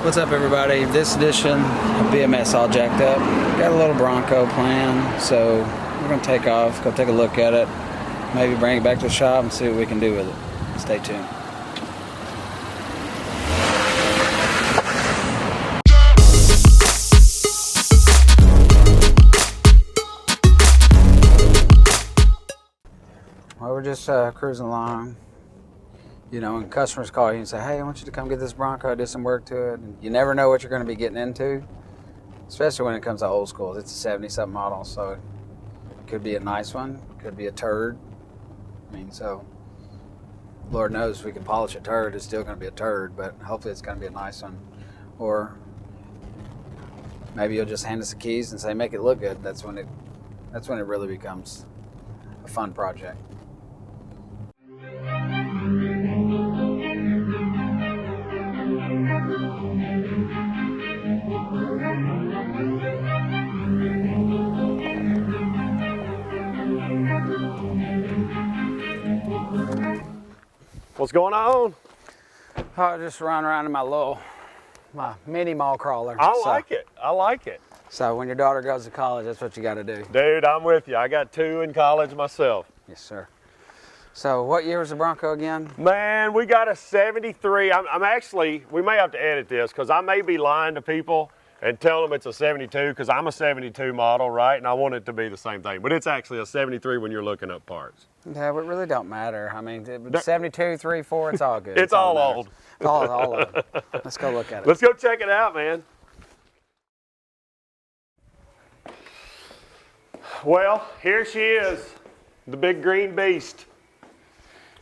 What's up, everybody? This edition of BMS all jacked up. Got a little Bronco plan, so we're gonna take off, go take a look at it, maybe bring it back to the shop and see what we can do with it. Stay tuned. Well, we're just cruising along. You know, when customers call you and say, hey, I want you to come get this Bronco, I did some work to it. And you never know what you're going to be getting into, especially when it comes to old school. It's a 70-something model, so it could be a nice one, could be a turd. I mean, so Lord knows if we can polish a turd, it's still going to be a turd, but hopefully it's going to be a nice one. Or maybe you'll just hand us the keys and say, make it look good. That's when it really becomes a fun project. What's going on? Oh, just running around in my mini mall crawler. I like it. I like it. So when your daughter goes to college, that's what you got to do. Dude, I'm with you. I got 2 in college myself. Yes, sir. So what year was the Bronco again? Man, we got a 73. I'm actually, we may have to edit this because I may be lying to people and tell them it's a 72 because I'm a 72 model, right? And I want it to be the same thing. But it's actually a 73 when you're looking up parts. Yeah, it really don't matter. I mean, 72, 3, 4, it's all good. It's all old. It's all old. Let's go look at it. Let's go check it out, man. Well, here she is, the big green beast.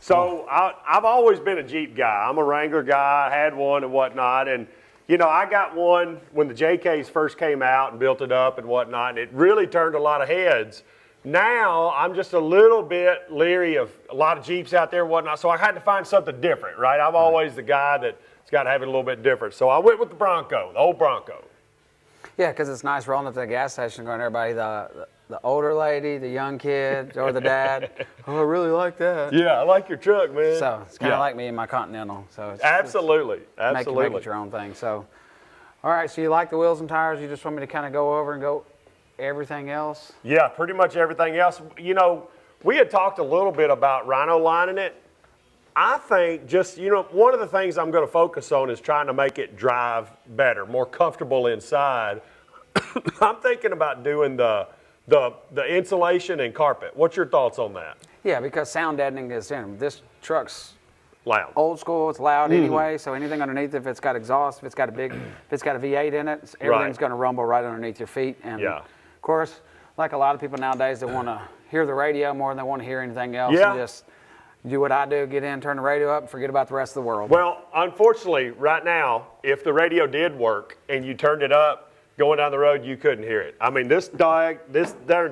So I've always been a Jeep guy. I'm a Wrangler guy. I had one and whatnot. And, you know, I got one when the JKs first came out and built it up and whatnot. And it really turned a lot of heads. Now I'm just a little bit leery of a lot of Jeeps out there and whatnot. So I had to find something different, right? I'm always the guy that's got to have it a little bit different. So I went with the Bronco, the old Bronco. Yeah, because it's nice rolling up to the gas station going, everybody, the older lady, the young kid, or the dad. Oh, I really like that. Yeah, I like your truck, man. So it's kind of like me and my Continental. So it's absolutely. Make it your own thing. So, all right. So you like the wheels and tires? You just want me to kind of go over and go everything else? Yeah, pretty much everything else. You know, we had talked a little bit about Rhino lining it. I think just, you know, one of the things I'm going to focus on is trying to make it drive better, more comfortable inside. I'm thinking about doing the insulation and carpet. What's your thoughts on that? Yeah, because sound deadening is in. This truck's loud. Old school, it's loud anyway, so anything underneath, if it's got exhaust, if it's got a V8 in it, everything's going to rumble right underneath your feet. And of course, like a lot of people nowadays, they want to hear the radio more than they want to hear anything else. Yeah. And just do what I do, get in, turn the radio up, and forget about the rest of the world. Well, unfortunately, right now, if the radio did work and you turned it up, going down the road, you couldn't hear it. I mean, this darn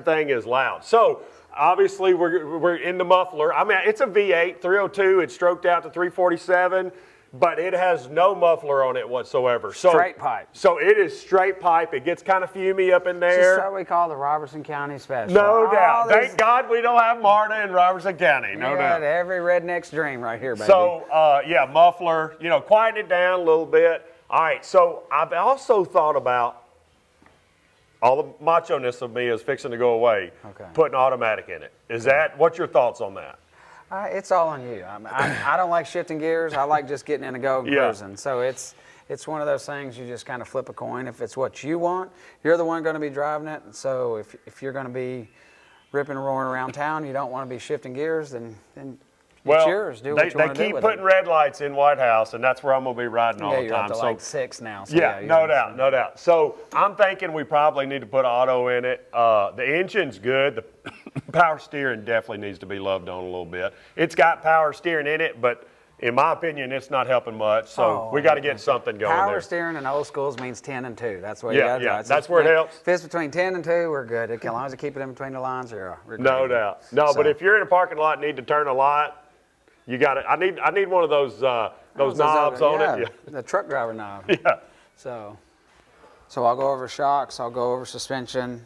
thing is loud. So obviously, we're in the muffler. I mean, it's a V8 302. It's stroked out to 347, but it has no muffler on it whatsoever. So straight pipe. So it is straight pipe. It gets kind of fumy up in there. This is what we call the Robertson County Special. No doubt. Thank God we don't have MARTA in Robertson County. No doubt. Every redneck's dream right here, baby. So yeah, muffler. You know, quieten it down a little bit. All right. So I've also thought about. All the macho-ness of me is fixing to go away, putting automatic in it. Is that, what's your thoughts on that? It's all on you. I don't like shifting gears. I like just getting in and go and cruising. So it's one of those things you just kind of flip a coin. If it's what you want, you're the one going to be driving it. So if you're going to be ripping and roaring around town, you don't want to be shifting gears, then it's yours. Do what you want to do with it. They keep putting red lights in White House, and that's where I'm going to be riding all the time. You're up to like 6 now. So yeah, no doubt. So I'm thinking we probably need to put auto in it. The engine's good. The power steering definitely needs to be loved on a little bit. It's got power steering in it, but in my opinion, it's not helping much. So we got to get something going there. Power steering in old schools means 10 and 2. That's what you got to do. Yeah, that's where it helps. If it's between 10 and 2, we're good. As long as you keep it in between the lines, we're good. No doubt. No, but if you're in a parking lot and need to turn a light, you got it. I need one of those knobs on it. Yeah. The truck driver knob. Yeah. So I'll go over shocks. I'll go over suspension,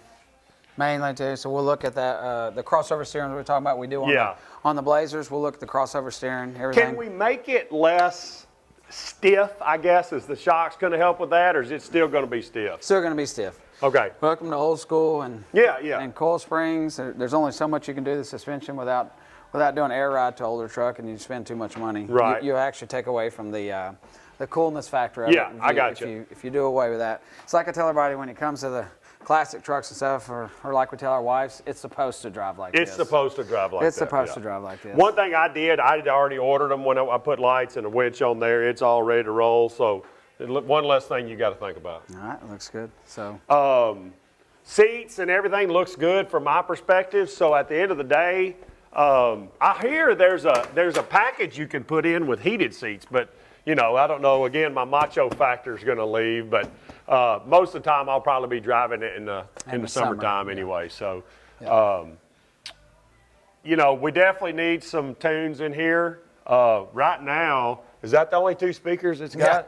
mainly too. So we'll look at that the crossover steering we're talking about. We do on the Blazers. We'll look at the crossover steering. Everything. Can we make it less stiff, I guess? Is the shocks going to help with that, or is it still going to be stiff? Still going to be stiff. Okay. Welcome to old school and Yeah. and coil springs. There's only so much you can do the suspension without doing air ride to older truck, and you spend too much money. Right. You actually take away from the coolness factor of Yeah, it. I got you. If you do away with that, it's like I tell everybody when it comes to the classic trucks and stuff, or like we tell our wives, it's supposed to drive like this. It's supposed to drive like that. It's supposed to drive like this. One thing I had already ordered them when I put lights and a winch on there. It's all ready to roll. So one less thing you got to think about. All right, looks good. So Seats and everything looks good from my perspective. So at the end of the day, I hear there's a package you can put in with heated seats, but I don't know. Again, my macho factor is going to leave, but most of the time I'll probably be driving it in the summertime anyway. So, we definitely need some tunes in here. Right now, is that the only 2 speakers it's got? yeah,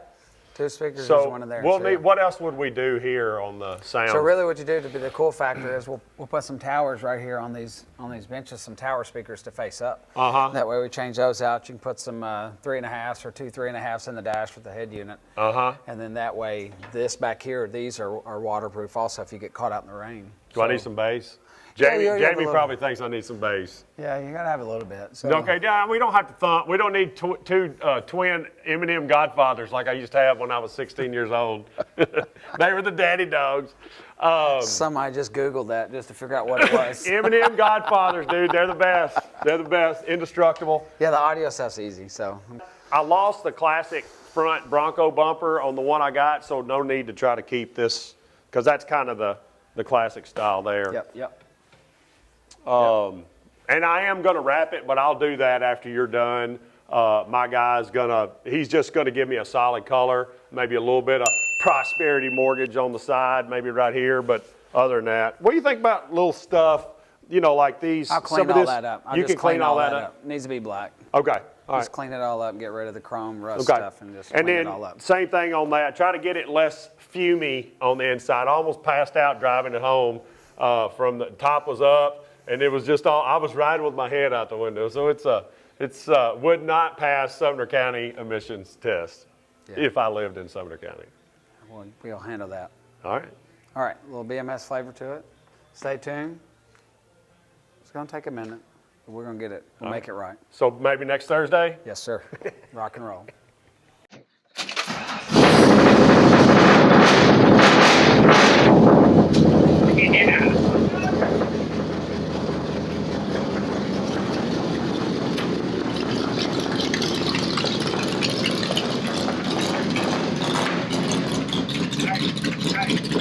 2 speakers. There's one in there. What else would we do here on the sound? So really, what you do to be the cool factor is we'll put some towers right here on these benches, some tower speakers to face up. That way, we change those out. You can put some 3.5s or 2 3.5s in the dash with the head unit. And then that way, this back here, these are waterproof. Also, if you get caught out in the rain. Do I need some bass? Yeah, Jamie probably thinks I need some bass. Yeah, you gotta have a little bit. So. Okay, we don't have to thump. We don't need two twin Eminem Godfathers like I used to have when I was 16 years old. They were the daddy dogs. Somebody just Googled that just to figure out what it was. Eminem Godfathers, dude. They're the best. They're the best. Indestructible. Yeah, the audio stuff's easy. So. I lost the classic front Bronco bumper on the one I got, so no need to try to keep this because that's kind of the classic style there. Yep. And I am going to wrap it, but I'll do that after you're done. My guy's he's just going to give me a solid color, maybe a little bit of Prosperity Mortgage on the side, maybe right here. But other than that, what do you think about little stuff, like these? I'll clean all that up. You can clean all that up? It needs to be black. Okay. All Just right. clean it all up, get rid of the chrome rust stuff, and just clean it all up. Same thing on that. Try to get it less fumy on the inside. I almost passed out driving it home. From the top was up. And it was just I was riding with my head out the window. So it's would not pass Sumner County emissions test if I lived in Sumner County. Well, we'll handle that. All right. All right, a little BMS flavor to it. Stay tuned. It's going to take a minute, but we're going to get it. We'll make it right. So maybe next Thursday? Yes, sir. Rock and roll. Right.